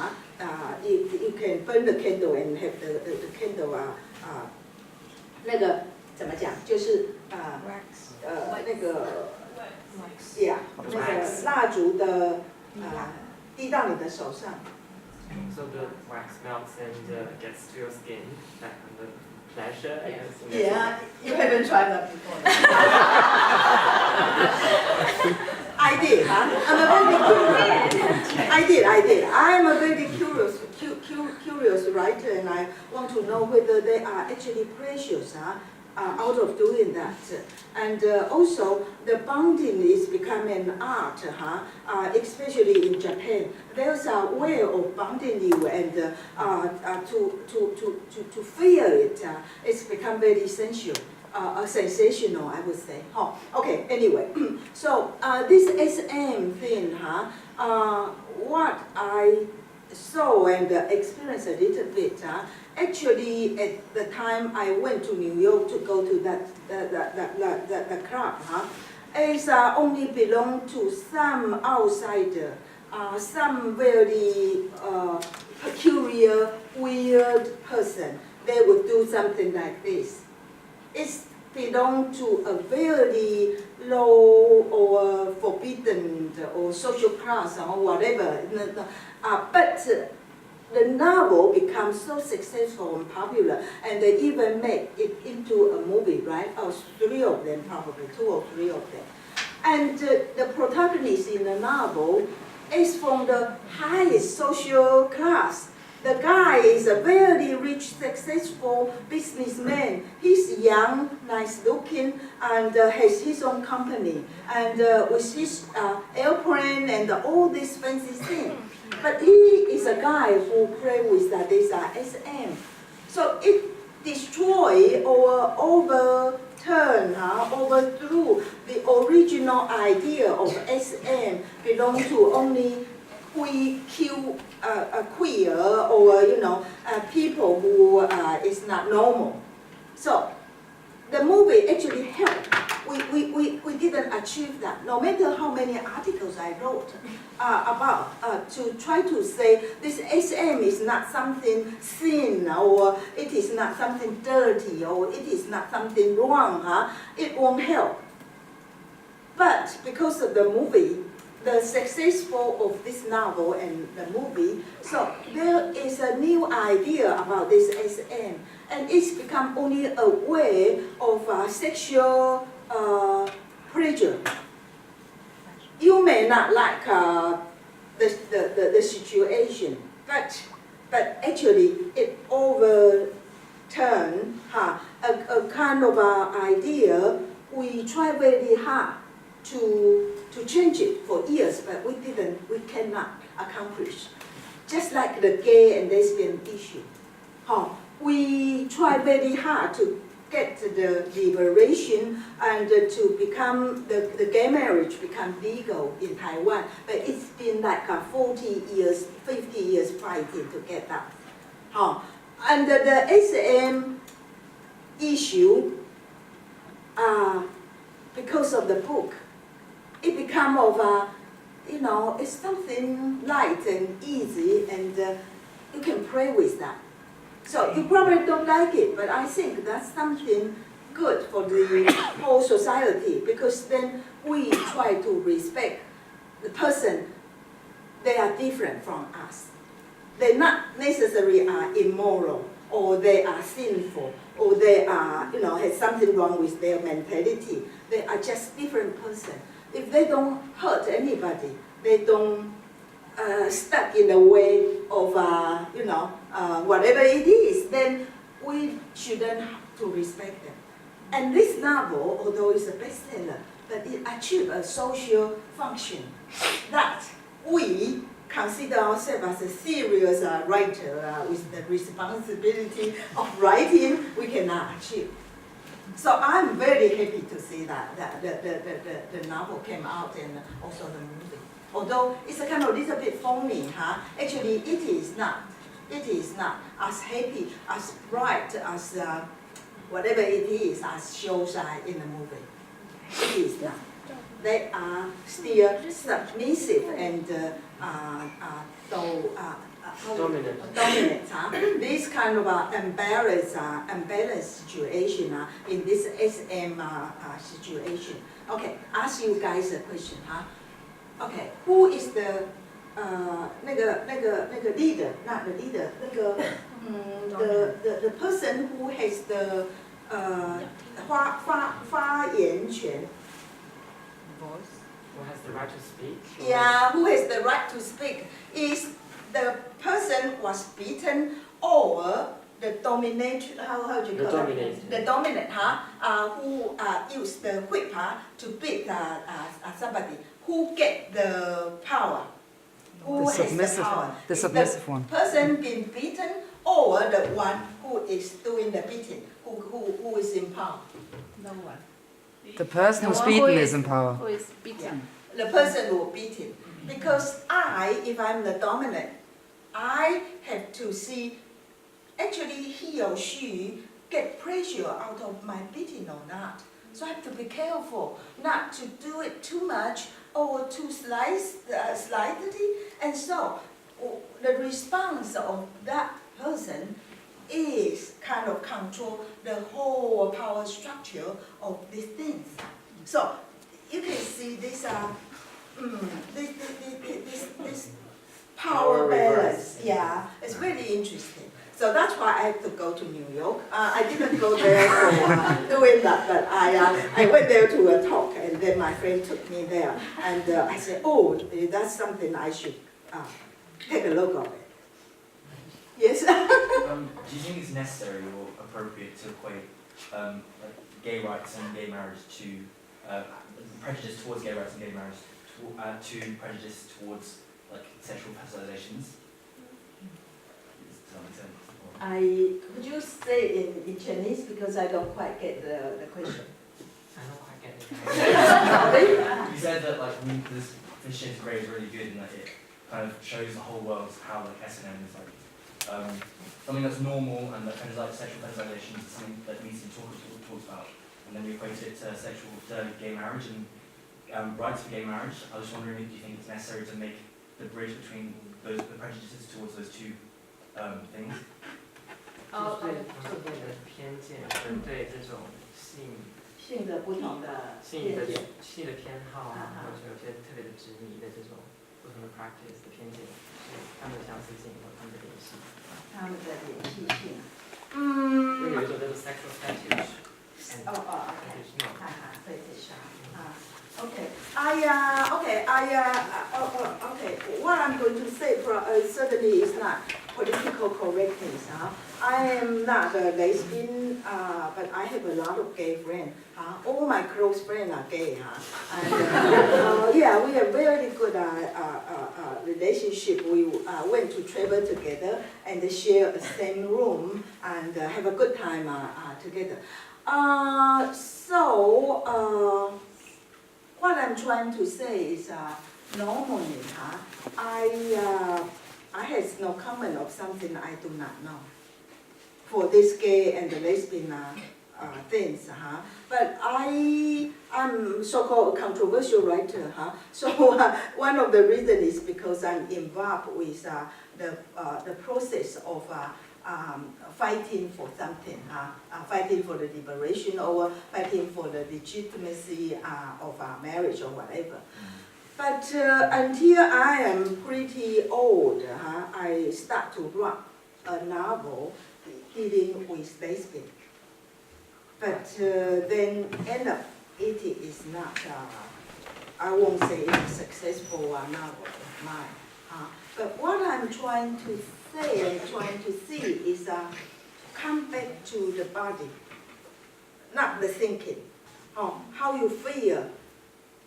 you can burn the candle and have the candle, 那个怎么讲？就是那个。Yeah， 那个蜡烛的滴到你的手上。So the wax melts and gets to your skin, that kind of pleasure, I guess. Yeah, you haven't tried that before. I did, I did. I'm a very curious writer, and I want to know whether they are actually precious. Out of doing that, and also the bonding is becoming an art, especially in Japan. There's a way of bonding you, and to feel it, it's become very essential, sensational, I would say. Oh, okay. Anyway, so this SM thing, what I saw and experienced a little bit. Actually, at the time I went to New York to go to the club, it only belonged to some outsider some very peculiar, weird person, they would do something like this. It belongs to a very low or forbidden or social class or whatever. But the novel becomes so successful and popular, and they even make it into a movie, right? Or 3 of them, probably 2 or 3 of them. And the protagonist in the novel is from the highest social class. The guy is a very rich, successful businessman. He's young, nice looking, and has his own company, and with his airplane and all these fancy things. But he is a guy who plays with this SM. So it destroys or overthrew the original idea of SM belong to only queer or people who is not normal. So the movie actually helped. We didn't achieve that. No matter how many articles I wrote about to try to say this SM is not something sin, or it is not something dirty, or it is not something wrong, it won't help. But because of the movie, the successful of this novel and the movie, so there is a new idea about this SM, and it's become only a way of sexual pleasure. You may not like the situation, but actually it overturned a kind of idea. We try very hard to change it for years, but we cannot accomplish. Just like the gay and lesbian issue. We try very hard to get the liberation and to become, the gay marriage become legal in Taiwan, but it's been like 40 years, 50 years fighting to get that. And the SM issue, because of the book, it become of it's something light and easy, and you can play with that. So you probably don't like it, but I think that's something good for the whole society, because then we try to respect the person. They are different from us. They not necessarily are immoral, or they are sinful, or they are, have something wrong with their mentality. They are just different person. If they don't hurt anybody, they don't stuck in the way of, whatever it is, then we shouldn't have to respect them. And this novel, although it's a bestseller, but it achieved a social function that we consider ourselves as a serious writer with the responsibility of writing, we cannot achieve. So I'm very happy to see that the novel came out and also the movie. Although it's a kind of little bit phony, actually it is not as happy, as bright as whatever it is as shows in the movie. It is not. They are still submissive and dominant. This kind of unbalanced situation in this SM situation. Okay, ask you guys a question, Okay, who is the leader? Not the leader. The person who has the 发言权. Voice. Who has the right to speak? Yeah, who has the right to speak? Is the person was beaten or the dominant? How do you call it? The dominant, who used the whip to beat somebody. Who get the power? Who has the power? The submissive one. Person being beaten or the one who is doing the beating? Who is in power? No one. The person who's beaten is in power. Who is beaten? The person who beaten. Because if I'm the dominant, I have to see, actually he or she get pressure out of my beating or not. So I have to be careful not to do it too much or too slightly, and so the response of that person is kind of control the whole power structure of these things. So you can see this this power balance. Yeah, it's really interesting. So that's why I had to go to New York. I didn't go there for doing that, but I went there to a talk, and then my friend took me there, and I said, oh, that's something I should take a look at it. Yes? Do you think it's necessary or appropriate to equate like gay rights and gay marriage to prejudice towards gay rights and gay marriage to prejudice towards like sexual fantasizations? Does that make sense? Could you say in Chinese, because I don't quite get the question. I don't quite get it. You said that like this shade of grey is really good and that it kind of shows the whole world how like S&M is like something that's normal and that kind of like sexual fantasizations is something that needs to be talked about, and then we equate it to gay marriage and rights for gay marriage. I was wondering if you think it's necessary to make the bridge between the prejudices towards those two things. 就是对同性恋的偏见跟对这种性的不同的偏好啊，或者有些特别的执迷的这种不同的 practice 的偏见，是他们的相似性和他们的联系。他们的联系性。因为有一种叫做 sexual fetish。Okay. What I'm going to say certainly is not political correctness. I am not a lesbian, but I have a lot of gay friends. All my close friends are gay. And, yeah, we have very good relationship. We went to travel together and share the same room and have a good time together. What I'm trying to say is normally, I have no comment of something I do not know for this gay and the lesbian things. But I'm so-called controversial writer. So one of the reasons is because I'm involved with the process of fighting for something, fighting for the liberation or fighting for the legitimacy of marriage or whatever. But until I am pretty old, I start to write a novel dealing with lesbian. But then end up it is not, I won't say it's a successful novel of mine. But what I'm trying to say and trying to see is come back to the body, not the thinking. How you feel.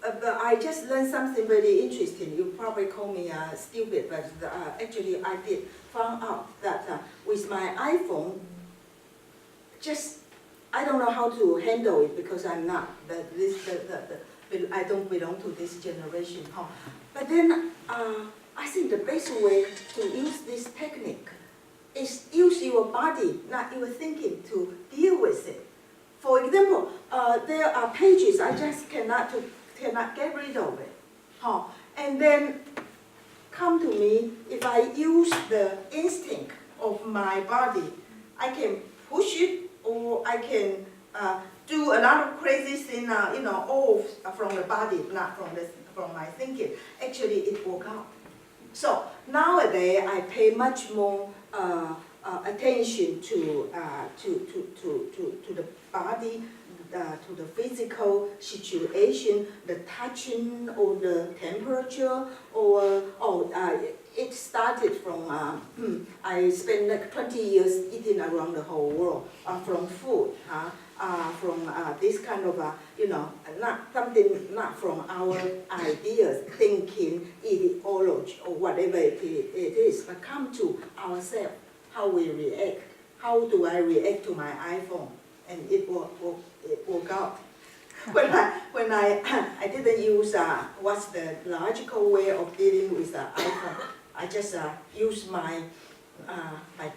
But I just learned something very interesting. You probably call me stupid, but actually I did found out that with my iPhone, I don't know how to handle it because I'm not I don't belong to this generation. But then I think the best way to use this technique is use your body, not your thinking, to deal with it. For example, there are pages I just cannot get rid of it. And then come to me, if I use the instinct of my body, I can push it or I can do a lot of crazy things, all from the body, not from my thinking. Actually, it worked out. So nowadays, I pay much more attention to the body, to the physical situation, the touching or the temperature, or it started from, I spent like 20 years eating around the whole world, from food, from this kind of, not from our ideas, thinking, ideology, or whatever it is, but come to ourselves, how we react. How do I react to my iPhone? And it worked out. When I didn't use what's the logical way of dealing with the iPhone, I just use my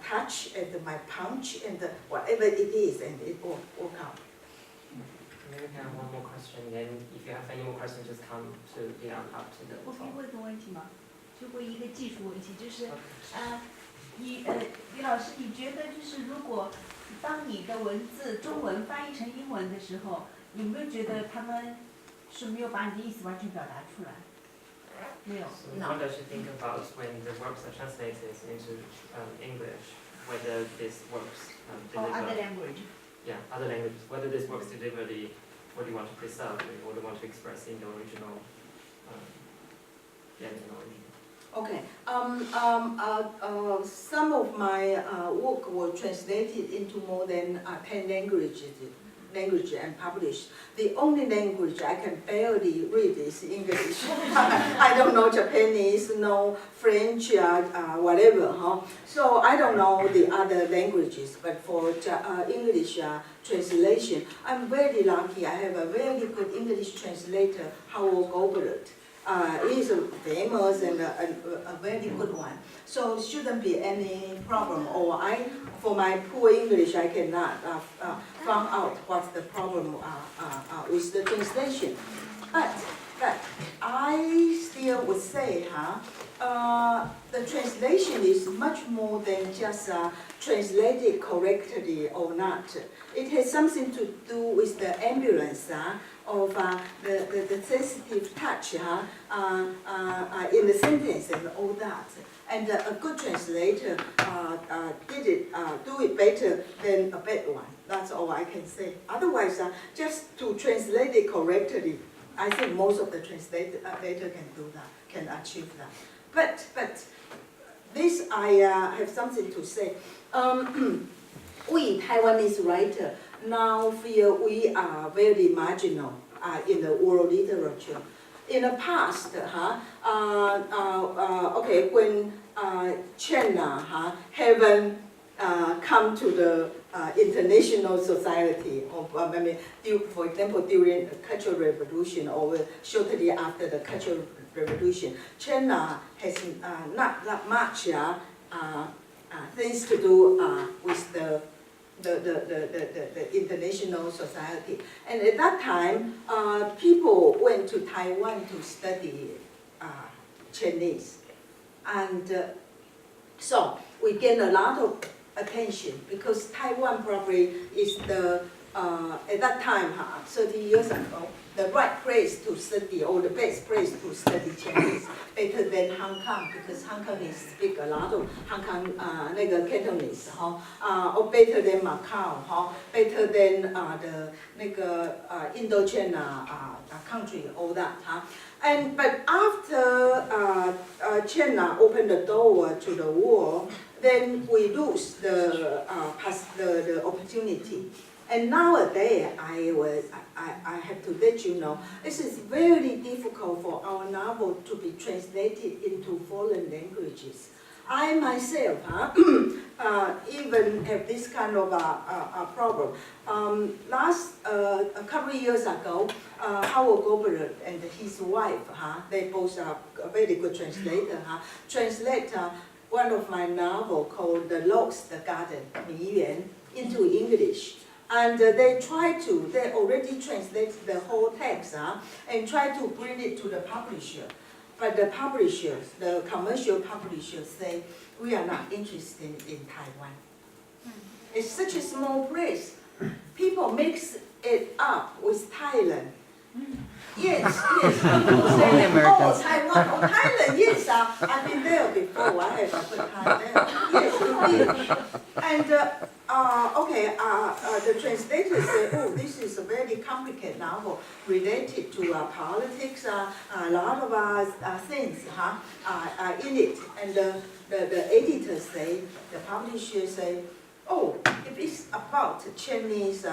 touch and my punch and whatever it is, and it worked out. Maybe we can have one more question, then if you have any more questions, just come to up to the 我可以 top. 问个问题吗？就问一个技术问题，就是 Okay. 李老师，你觉得就是如果当你的文字中文翻译成英文的时候，有没有觉得他们是没有把你的意思完全表达出来？没有。 So what does she think about when the works are translated into English, whether this works Or deliver, other language. yeah, other languages, whether this works deliver what you want to preserve, what you want to express in the original, in the original. Okay. Some of my work were translated into more than 10 languages and published. The only language I can barely read is English. I don't know Japanese, no French, whatever. Huh? So I don't know the other languages, but for English translation, I'm very lucky. I have a very good English translator, Hugh. He's famous and a very good one. So shouldn't be any problem. Or for my poor English, I cannot find out what's the problem with the translation. But I still would say, the translation is much more than just translated correctly or not. It has something to do with the ambience of the sensitive touch in the sentence and all that. And a good translator do it better than a bad one. That's all I can say. Otherwise, just to translate it correctly, I think most of the translator can do that, can achieve that. But this I have something to say. We Taiwanese writers now feel we are very marginal in the world literature. In the past, when China haven't come to the international society, for example, during the Cultural Revolution or shortly after the Cultural Revolution, China has not that much things to do with the international society. And at that time, people went to Taiwan to study Chinese. And so we gain a lot of attention because Taiwan probably is the, at that time, 30 years ago, the right place to study or the best place to study Chinese, better than Hong Kong because Hong Kongese speak a lot of Hong Kong Cantonese, or better than Macau, better than the Indochina country, all that. But after China opened the door to the world, then we lose the opportunity. And nowadays, I have to let you know, this is very difficult for our novel to be translated into foreign languages. I myself even have this kind of a problem. A couple of years ago, Hugh and his wife, they both are a very good translator, translate one of my novels called The Lost Garden, 迷园, into English. And they already translated the whole text and try to bring it to the publisher. But the publishers, the commercial publishers say, we are not interested in Taiwan. It's such a small place. People mix it up with Thailand. Yes. People say, oh, Taiwan, oh, Thailand, yes, I've been there before. I have a good time there. Yes, indeed. And the translators say, oh, this is a very complicated novel related to politics, a lot of things in it. And the editors say, the publishers say, oh, if it's about Chinese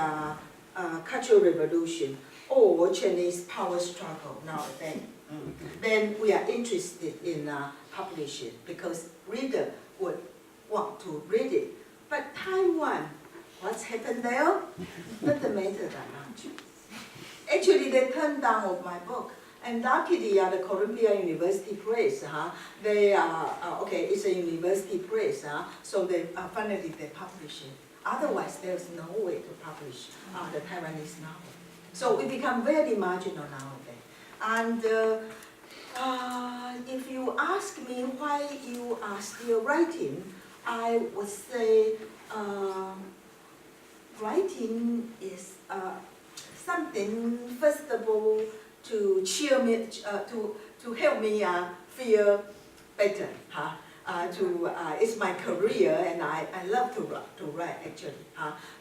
Cultural Revolution or Chinese power struggle nowadays, then we are interested in publishing because reader would want to read it. But Taiwan, what's happened there? Doesn't matter that much. Actually, they turned down of my book. And luckily, the Columbia University Press, they it's a university press, so they finally they publish it. Otherwise, there's no way to publish the Taiwanese novel. So we become very marginal nowadays. And if you ask me why you are still writing, I would say writing is something, first of all, to cheer me, to help me feel better. It's my career, and I love to write actually.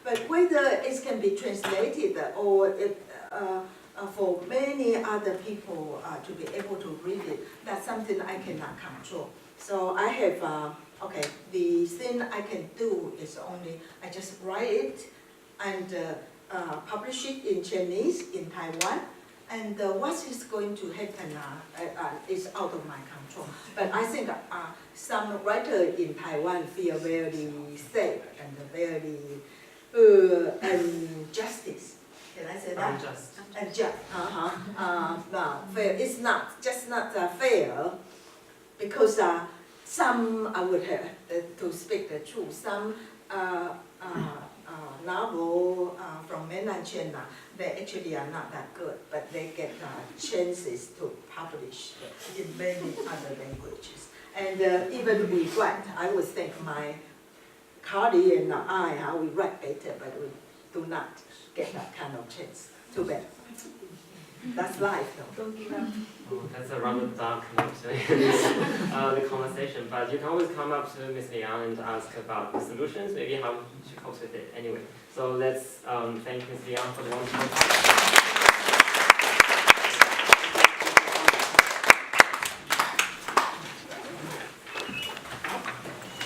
But whether it can be translated or for many other people to be able to read it, that's something I cannot control. So I have, the thing I can do is only, I just write it and publish it in Chinese in Taiwan. And what is going to happen is out of my control. But I think some writers in Taiwan feel very safe and very injustice. Can I say that? Unjust. Unjust. No, fair. It's not just not fair, because some I would have to speak the truth. Some novel from mainland China, they actually are not that good, but they get chances to publish in many other languages. And even we write, I would think my colleague and I, we write better, but we do not get that kind of chance. Too bad. That's life, though. Don't give up. Oh, that's a rather dark note to end the conversation, but you can always come up to Ms. Liang and ask about the solutions, maybe how she copes with it anyway. So let's thank Ms. Liang for the wonderful talk.